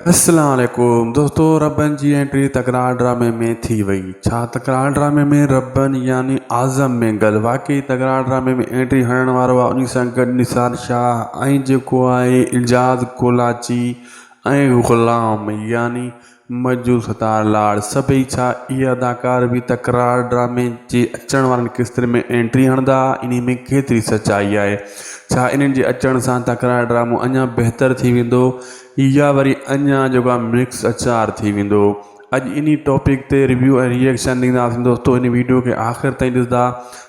अस्सलाम वालेकुम दोस्तों, रब्बन जी एंट्री तकरार ड्रामे में थी वई। छा तकरार ड्रामे में रब्बन यानी आज़म में गल वाकई तकरार ड्रामे में एंट्री हणण वारो आहे। उन सां गॾु निसार शाह ऐं जेको आहे इल्जाज़ कोलाची ऐं ग़ुलाम यानी मजू सतार लाड़ सभई छा इहे अदाकार भी तकरार ड्रामे जे अचण वारनि किस्तनि में एंट्री हणंदा। इन में केतिरी सचाई आहे? छा इन्हनि जे अचण सां तकरार ड्रामो अञा बहितर थी वेंदो या वरी अञा जेको आहे मिक्स अचार थी वेंदो? अॼु इन टॉपिक ते रिव्यू ऐं रिएक्शन ॾींदासीं दोस्तों। इन वीडियो खे आख़िर ताईं ॾिसंदा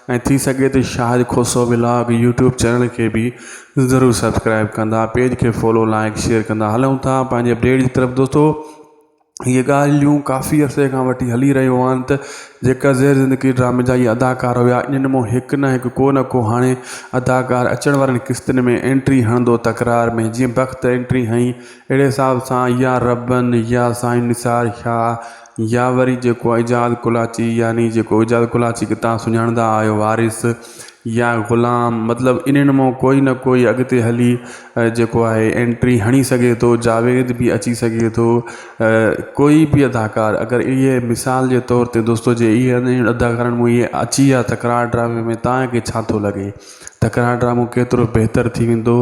ऐं थी सघे त शाहिद खोसो व्लॉग यूट्यूब चैनल खे भी ज़रूरु सब्सक्राइब कंदा, पेज खे फॉलो लाइक शेयर कंदा। हलूं था पंहिंजे अपडेट जी तरफ़ दोस्तों। ये ॻाल्हियूं काफ़ी अरसे खां वठी हली रहियूं आहिनि त जेका ज़ेर ज़िंदगी ड्रामे जा इहे अदाकार हुआ, इन्हनि मां हिकु न हिकु को न को हाणे अदाकार अचण वारनि किस्तनि में एंट्री हणंदो तकरार में। जीअं वक़्तु एंट्री हई अहिड़े हिसाब सां या रब्बन या साईं निसार शाह या वरी जेको आहे इजाज़ कोलाची यानी जेको इजाज़ कोलाची खे तव्हां सुञाणंदा आहियो वारिस या ग़ुलाम, मतिलबु इन्हनि मां कोई न कोई अॻिते हली जेको आहे एंट्री हणी सघे थो। जावेद भी अची सघे थो, कोई भी अदाकार। अगरि इहे मिसाल जे तौर ते दोस्तों जे इहे अदाकारनि में इहे अची विया तकरार ड्रामे में, तव्हांखे छा थो लॻे? तकरार ड्रामो केतिरो बहितर थी वेंदो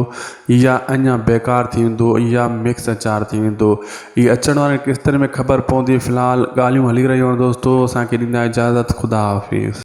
या अञा बेकार थी वेंदो या मिक्स अचार थी वेंदो? इहे अचण वारनि किस्तनि में ख़बर पवंदी। फ़िलहाल ॻाल्हियूं हली रहियूं आहिनि दोस्तों। असांखे ॾींदा इजाज़त, ख़ुदा हाफ़िज़।